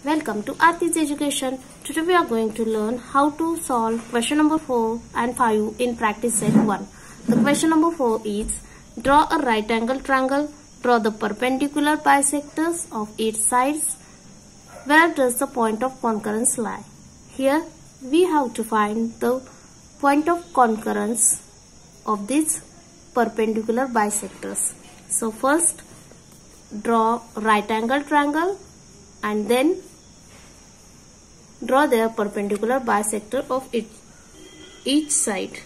Welcome to Aarti's Education. Today we are going to learn how to solve question number 4 and 5 in practice set 1. The question number 4 is, draw a right angle triangle, draw the perpendicular bisectors of its sides. Where does the point of concurrence lie? Here we have to find the point of concurrence of these perpendicular bisectors. So first draw right angle triangle and then draw their perpendicular bisector of each side.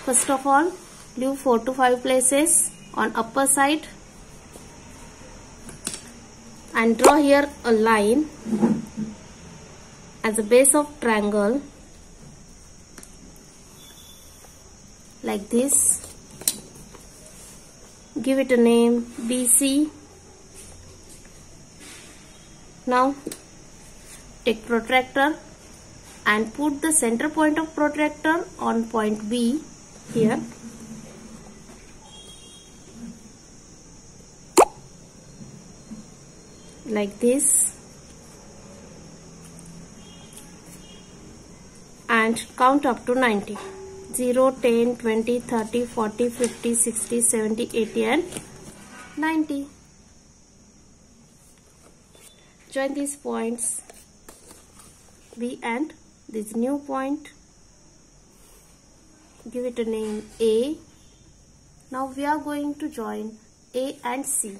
First of all, leave 4 to 5 places on upper side and draw here a line as a base of triangle like this. Give it a name BC. Now take protractor and put the center point of protractor on point B here. Like this. And count up to 90. 0, 10, 20, 30, 40, 50, 60, 70, 80 and 90. Join these points B and this new point. Give it a name A. Now we are going to join A and C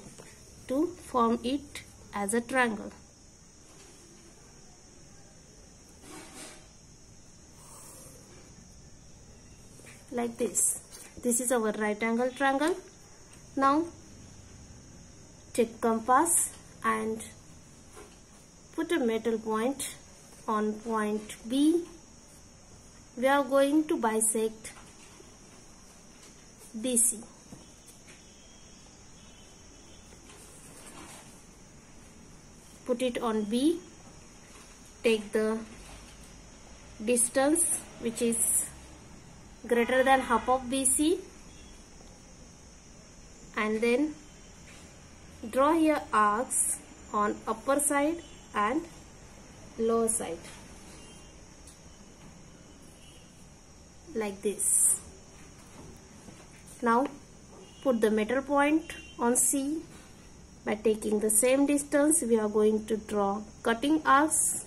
to form it as a triangle. Like this. This is our right angle triangle. Now take compass and put a metal point on point B. We are going to bisect DC. Put it on B. Take the distance which is greater than half of BC and then draw here arcs on upper side and lower side like this. Now put the metal point on C. By taking the same distance we are going to draw cutting arcs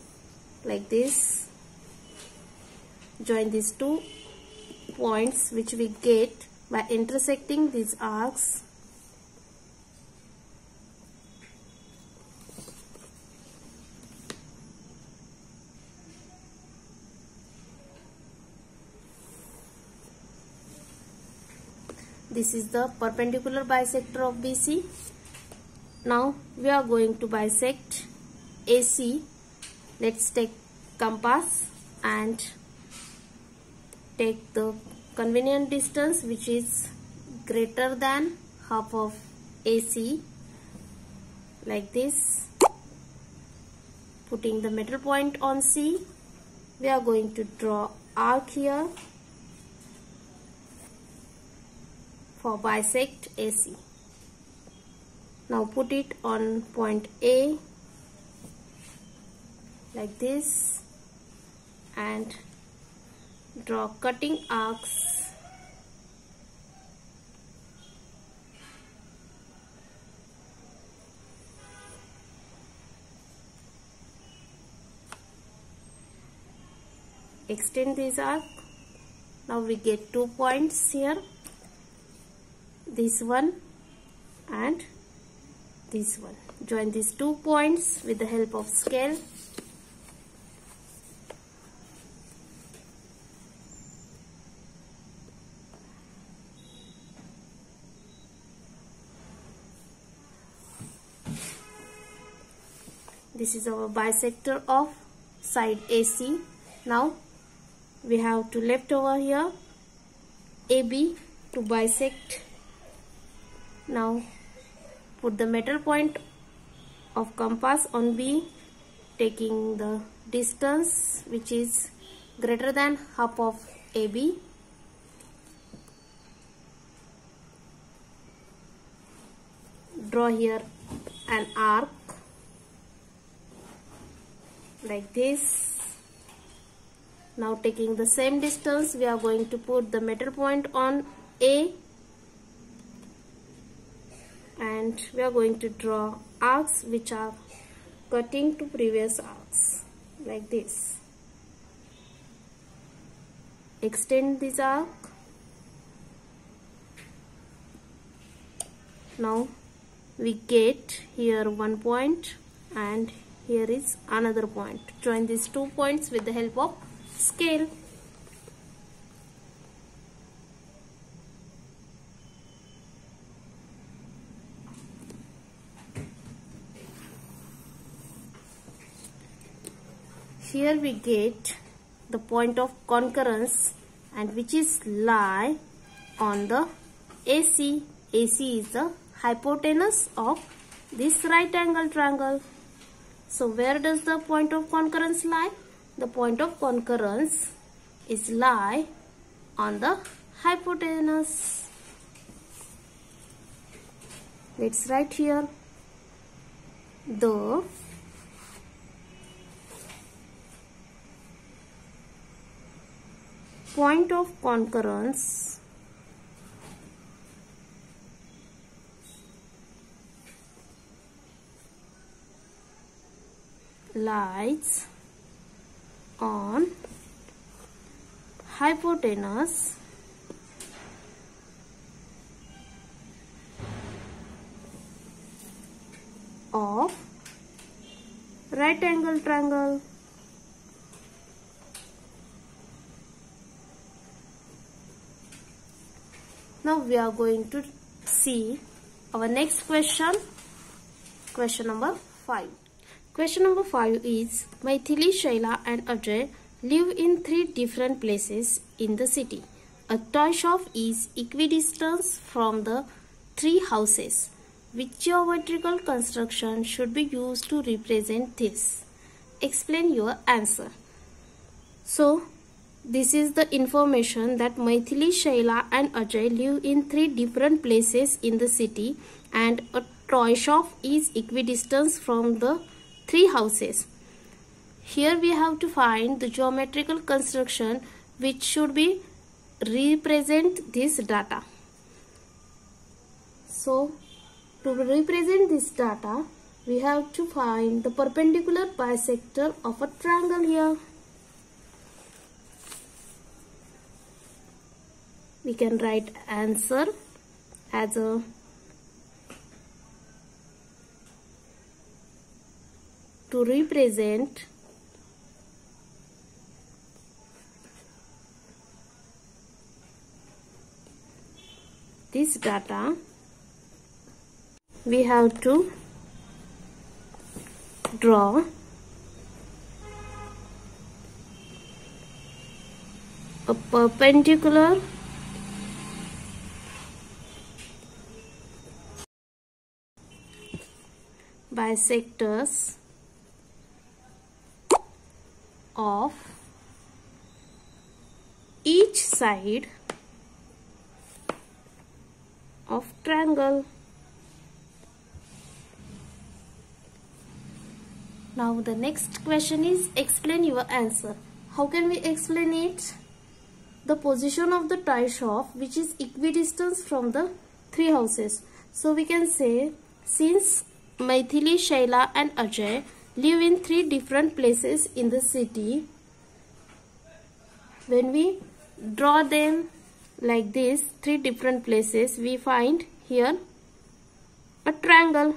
like this. Join these two points which we get by intersecting these arcs. This is the perpendicular bisector of BC. Now we are going to bisect AC. Let's take compass and take the convenient distance which is greater than half of AC like this. Putting the middle point on C, we are going to draw arc here for bisect AC. Now put it on point A like this and draw cutting arcs extend this arc. Now we get 2 points here, this one and this one. Join these 2 points with the help of scale. This is our bisector of side AC. Now we have to left over here AB to bisect. Now put the metal point of compass on B, taking the distance which is greater than half of AB. Draw here an arc like this. Now taking the same distance, we are going to put the meter point on A, and we are going to draw arcs which are cutting to previous arcs like this. Extend this arc. Now we get here one point and here is another point. Join these 2 points with the help of scale. Here we get the point of concurrence, and which is lie on the AC. AC is the hypotenuse of this right angle triangle. So where does the point of concurrence lie? The point of concurrence is lie on the hypotenuse. Let's write here. The point of concurrence lies on hypotenuse of right angle triangle. Now we are going to see our next question, question number 5. Question number 5 is, Maithili, Shaila and Ajay live in 3 different places in the city. A toy shop is equidistant from the 3 houses. Which geometrical construction should be used to represent this? Explain your answer. So, this is the information that Maithili, Shaila and Ajay live in 3 different places in the city, and a toy shop is equidistant from the 3 houses. Here we have to find the geometrical construction which should be represent this data. So to represent this data, we have to find the perpendicular bisector of a triangle here. We can write answer as a to represent this data, we have to draw a perpendicular bisectors of each side of triangle. Now the next question is, explain your answer. How can we explain it? The position of the toy shop which is equidistant from the 3 houses. So we can say, since Maithili, Shaila and Ajay live in 3 different places in the city, when we draw them like this, 3 different places, we find here a triangle,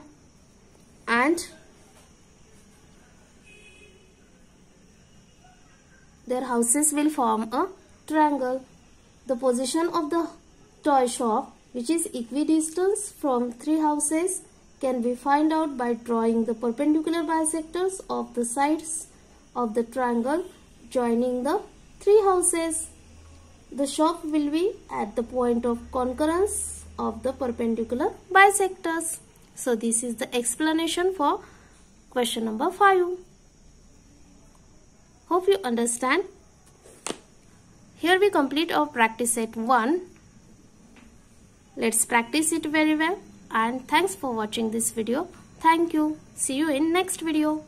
and their houses will form a triangle. The position of the toy shop which is equidistant from 3 houses can be found out by drawing the perpendicular bisectors of the sides of the triangle joining the 3 houses. The shop will be at the point of concurrence of the perpendicular bisectors. So this is the explanation for question number 5. Hope you understand. Here we complete our practice set 1. Let's practice it very well, and thanks for watching this video. Thank you. See you in next video.